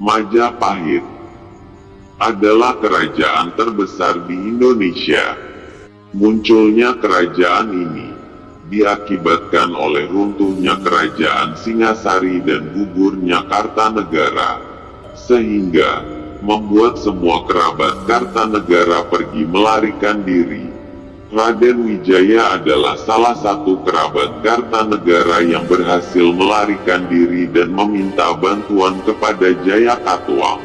Majapahit adalah kerajaan terbesar di Indonesia. Munculnya kerajaan ini diakibatkan oleh runtuhnya kerajaan Singasari dan gugurnya Kartanegara, sehingga membuat semua kerabat Kartanegara pergi melarikan diri. Raden Wijaya adalah salah satu kerabat Kartanegara yang berhasil melarikan diri dan meminta bantuan kepada Jayakatwang.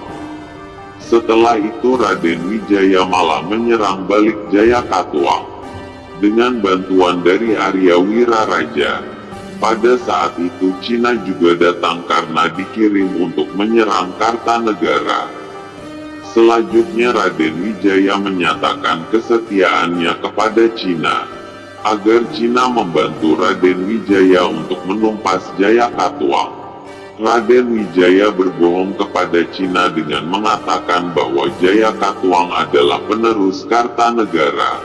Setelah itu Raden Wijaya malah menyerang balik Jayakatwang dengan bantuan dari Arya Wiraraja. Pada saat itu Cina juga datang karena dikirim untuk menyerang Kartanegara. Selanjutnya Raden Wijaya menyatakan kesetiaannya kepada Cina, agar Cina membantu Raden Wijaya untuk menumpas Jayakatwang. Raden Wijaya berbohong kepada Cina dengan mengatakan bahwa Jayakatwang adalah penerus Kartanegara,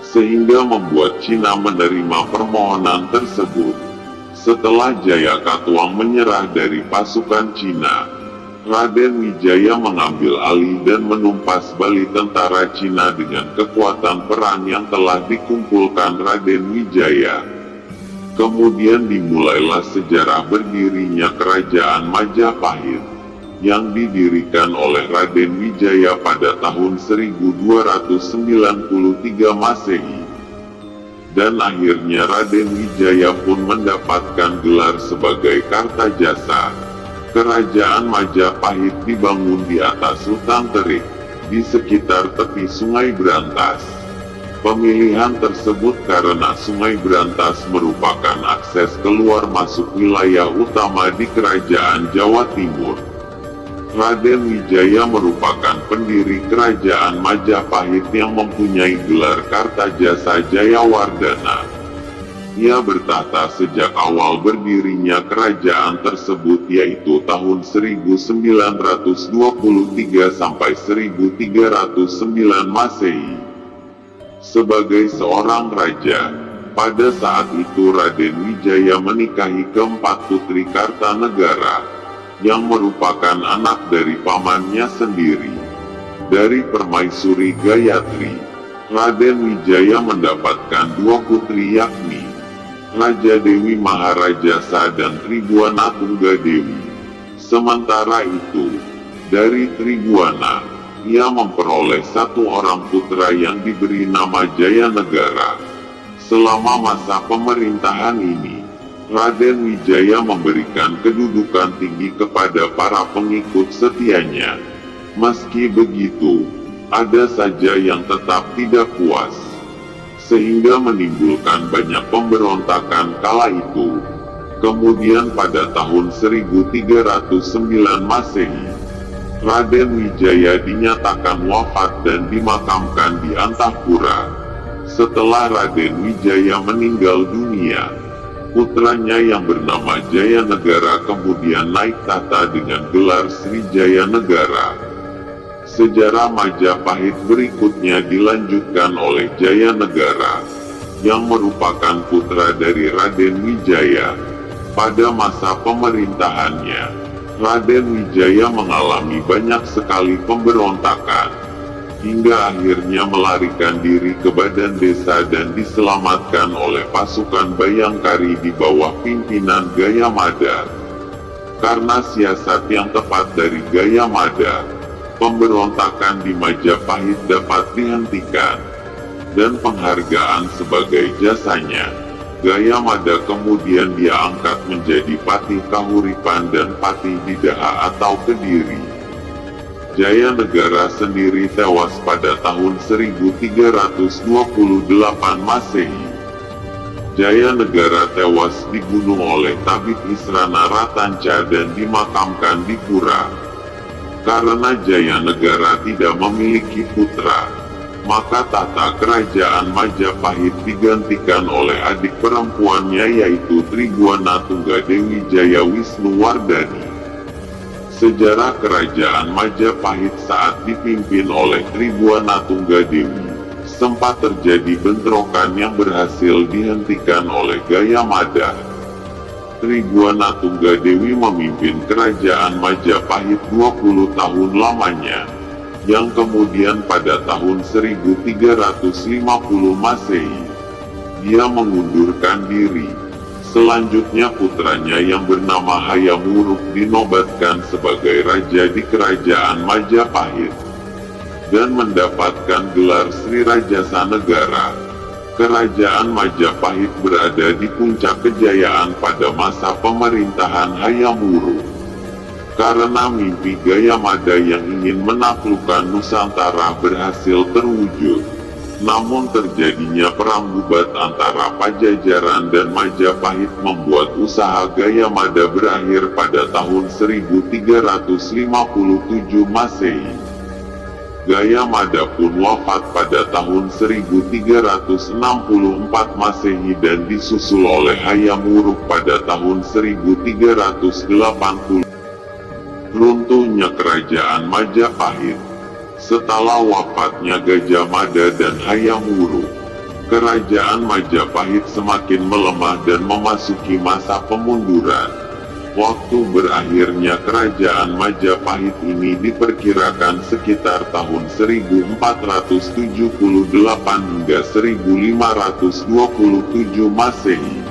sehingga membuat Cina menerima permohonan tersebut. Setelah Jayakatwang menyerah dari pasukan Cina, Raden Wijaya mengambil alih dan menumpas balik tentara Cina dengan kekuatan peran yang telah dikumpulkan Raden Wijaya. Kemudian dimulailah sejarah berdirinya kerajaan Majapahit, yang didirikan oleh Raden Wijaya pada tahun 1293 Masehi. Dan akhirnya Raden Wijaya pun mendapatkan gelar sebagai Kartajasa. Kerajaan Majapahit dibangun di atas hutan terik, di sekitar tepi Sungai Brantas. Pemilihan tersebut karena Sungai Brantas merupakan akses keluar masuk wilayah utama di Kerajaan Jawa Timur. Raden Wijaya merupakan pendiri Kerajaan Majapahit yang mempunyai gelar Kartajasa Jayawardana. Ia bertahta sejak awal berdirinya kerajaan tersebut, yaitu tahun 1923 sampai 1309 Masehi. Sebagai seorang raja, pada saat itu Raden Wijaya menikahi keempat putri Kartanegara, yang merupakan anak dari pamannya sendiri. Dari permaisuri Gayatri, Raden Wijaya mendapatkan dua putri, yakni Raja Dewi Maharajasa dan Tribhuwana Tunggadewi. Sementara itu, dari Tribhuwana, ia memperoleh satu orang putra yang diberi nama Jayanegara. Selama masa pemerintahan ini, Raden Wijaya memberikan kedudukan tinggi kepada para pengikut setianya. Meski begitu, ada saja yang tetap tidak puas, sehingga menimbulkan banyak pemberontakan kala itu. Kemudian pada tahun 1309 Masehi, Raden Wijaya dinyatakan wafat dan dimakamkan di Antahpura. Setelah Raden Wijaya meninggal dunia, putranya yang bernama Jayanegara kemudian naik tahta dengan gelar Sri Jayanegara. Sejarah Majapahit berikutnya dilanjutkan oleh Jayanegara, yang merupakan putra dari Raden Wijaya. Pada masa pemerintahannya, Raden Wijaya mengalami banyak sekali pemberontakan, hingga akhirnya melarikan diri ke Badan Desa dan diselamatkan oleh pasukan Bayangkari di bawah pimpinan Gayamada. Karena siasat yang tepat dari Gayamada, pemberontakan di Majapahit dapat dihentikan, dan penghargaan sebagai jasanya, Gayamada kemudian dia angkat menjadi Patih Kahuripan dan Patih Didaha atau Kediri. Jayanegara sendiri tewas pada tahun 1328 Masehi. Jayanegara tewas dibunuh oleh Tabib Israna Ratanca dan dimakamkan di Pura. Karena Jayanegara tidak memiliki putra, maka tahta kerajaan Majapahit digantikan oleh adik perempuannya, yaitu Tribhuwana Tunggadewi Jayawisnuwardani. Sejarah kerajaan Majapahit saat dipimpin oleh Tribhuwana Tunggadewi, sempat terjadi bentrokan yang berhasil dihentikan oleh Gayamada. Tribhuwana Tunggadewi memimpin kerajaan Majapahit 20 tahun lamanya, yang kemudian pada tahun 1350 Masehi, dia mengundurkan diri. Selanjutnya putranya yang bernama Hayam Wuruk dinobatkan sebagai raja di kerajaan Majapahit, dan mendapatkan gelar Sri Rajasa Negara. Kerajaan Majapahit berada di puncak kejayaan pada masa pemerintahan Hayam Wuruk. Karena mimpi Gayamada yang ingin menaklukkan Nusantara berhasil terwujud, namun terjadinya perang bubat antara Pajajaran dan Majapahit membuat usaha Gayamada berakhir pada tahun 1357 Masehi. Gayamada pun wafat pada tahun 1364 Masehi dan disusul oleh Hayam Wuruk pada tahun 1380. Runtuhnya kerajaan Majapahit. Setelah wafatnya Gajah Mada dan Hayam Wuruk, kerajaan Majapahit semakin melemah dan memasuki masa pemunduran. Waktu berakhirnya kerajaan Majapahit ini diperkirakan sekitar tahun 1478 hingga 1527 Masehi.